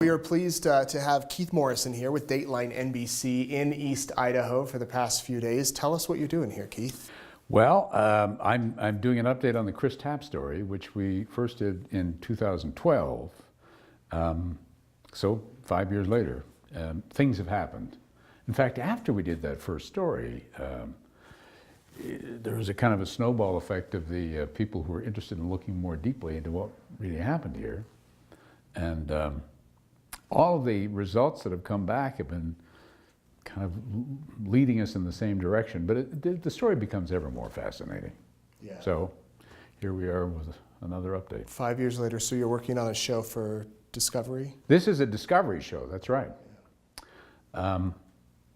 We are pleased to have Keith Morrison here with Dateline NBC in East Idaho for the past few days. Tell us what you're doing here, Keith. Well, I'm doing an update on the Chris Tapp story, which we first did in 2012. So 5 years later, things have happened. In fact, after we did that first story, there was a kind of a snowball effect of the people who were interested in looking more deeply into what really happened here. And all of the results that have come back have been kind of leading us in the same direction, but the story becomes ever more fascinating. Yeah. So here we are with another update. 5 years later, so you're working on a show for Discovery? This is a Discovery show, that's right. Yeah.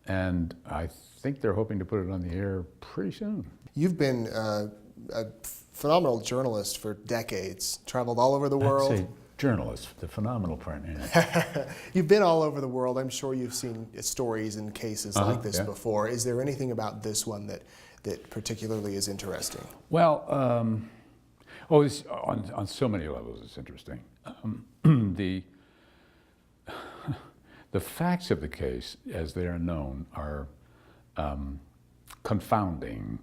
And I think they're hoping to put it on the air pretty soon. You've been a phenomenal journalist for decades, traveled all over the world. I'd say journalist, the phenomenal part. Yeah. You've been all over the world. I'm sure you've seen stories and cases like this before. Is there anything about this one that particularly is interesting? Well, it's on so many levels it's interesting. The facts of the case, as they are known, are confounding.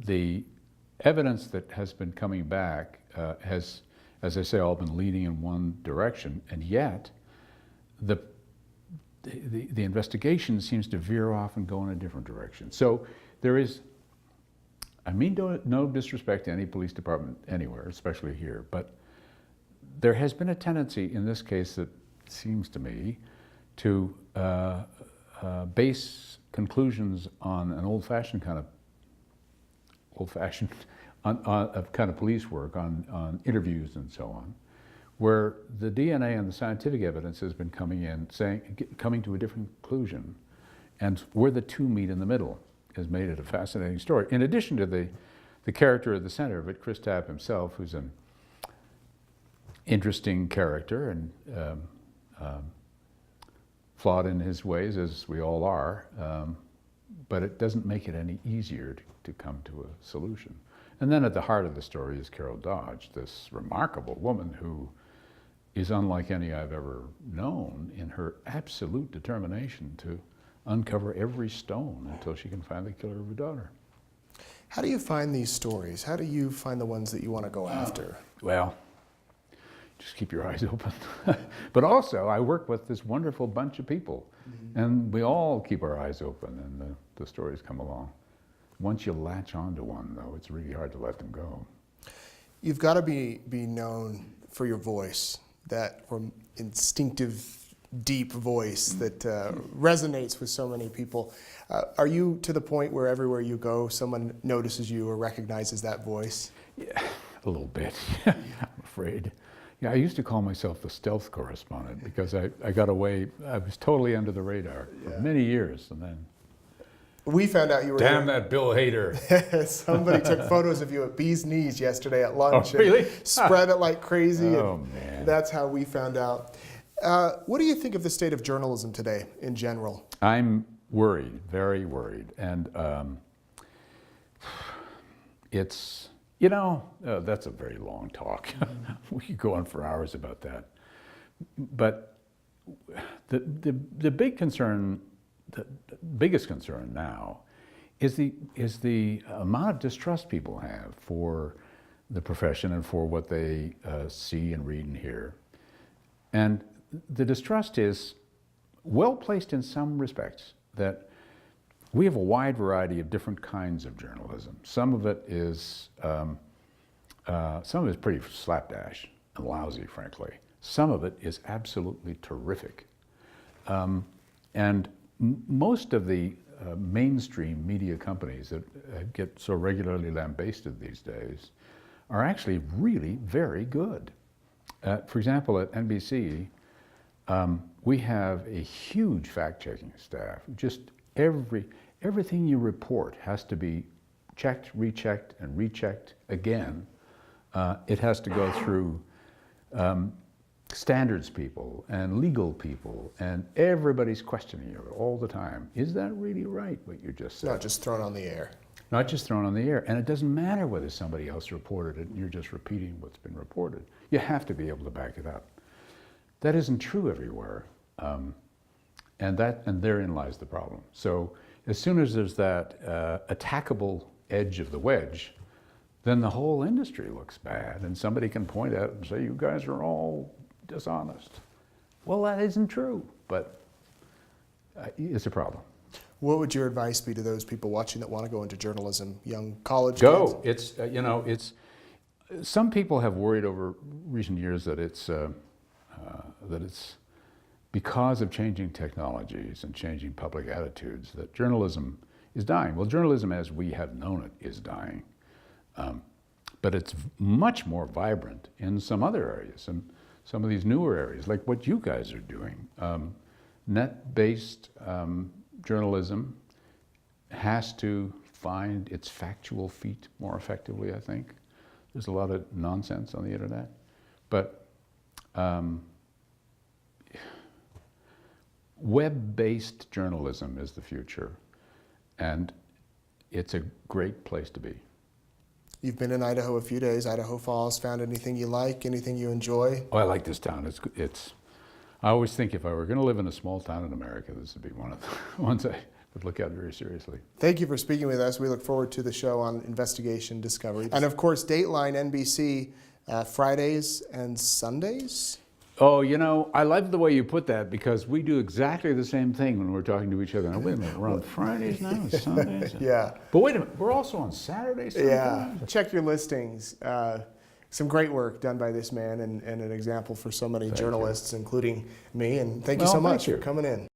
The evidence that has been coming back has, as I say, all been leading in one direction, and yet the investigation seems to veer off and go in a different direction. So there is, I mean no disrespect to any police department anywhere, especially here, but there has been a tendency in this case that seems to me to base conclusions on an old-fashioned kind of police work, on interviews and so on, where the DNA and the scientific evidence has been coming to a different conclusion, and where the two meet in the middle has made it a fascinating story. In addition to the character at the center of it, Chris Tapp himself, who's an interesting character and flawed in his ways, as we all are, but it doesn't make it any easier to come to a solution. And then at the heart of the story is Carol Dodge, this remarkable woman who is unlike any I've ever known in her absolute determination to uncover every stone until she can find the killer of her daughter. How do you find these stories? How do you find the ones that you want to go after? Well, just keep your eyes open. But also, I work with this wonderful bunch of people, and we all keep our eyes open, and the stories come along. Once you latch onto one, though, it's really hard to let them go. You've got to be known for your voice, that instinctive, deep voice that resonates with so many people. Are you to the point where everywhere you go, someone notices you or recognizes that voice? Yeah, a little bit, I'm afraid. Yeah, I used to call myself the stealth correspondent because I got away, I was totally under the radar for many years, and then we found out you were damn that Bill Hader. Somebody took photos of you at Bee's Knees yesterday at lunch. Oh, really? And spread it like crazy. Oh, man. That's how we found out. What do you think of the state of journalism today in general? I'm worried, very worried. And it's, that's a very long talk. We could go on for hours about that. But the big concern, the biggest concern now is the amount of distrust people have for the profession and for what they see and read and hear. And the distrust is well placed in some respects, that we have a wide variety of different kinds of journalism. Some of it is pretty slapdash and lousy, frankly. Some of it is absolutely terrific. And most of the mainstream media companies that get so regularly lambasted these days are actually really very good. For example, at NBC, we have a huge fact-checking staff. Just everything you report has to be checked, rechecked, and rechecked again. It has to go through standards people and legal people, and everybody's questioning you all the time. Is that really right, what you just said? Not just thrown on the air. Not just thrown on the air. And it doesn't matter whether somebody else reported it and you're just repeating what's been reported. You have to be able to back it up. That isn't true everywhere. And therein lies the problem. So as soon as there's that attackable edge of the wedge, then the whole industry looks bad, and somebody can point at it and say, you guys are all dishonest. Well, that isn't true, but it's a problem. What would your advice be to those people watching that want to go into journalism, young college kids? Go. It's, some people have worried over recent years that it's because of changing technologies and changing public attitudes that journalism is dying. Well, journalism as we have known it is dying. But it's much more vibrant in some other areas, and some of these newer areas, like what you guys are doing. Net-based journalism has to find its factual feet more effectively, I think. There's a lot of nonsense on the internet. But web-based journalism is the future, and it's a great place to be. You've been in Idaho a few days, Idaho Falls. Found anything you like, anything you enjoy? Oh, I like this town. I always think if I were going to live in a small town in America, this would be one of the ones I would look at very seriously. Thank you for speaking with us. We look forward to the show on investigation discovery. And of course, Dateline NBC, Fridays and Sundays? Oh, I love the way you put that, because we do exactly the same thing when we're talking to each other. Now, wait a minute, we're on Fridays now and Sundays? Yeah. But wait a minute, we're also on Saturdays sometimes? Yeah. Check your listings. Some great work done by this man, and an example for so many journalists, including me. And thank you so much for coming in.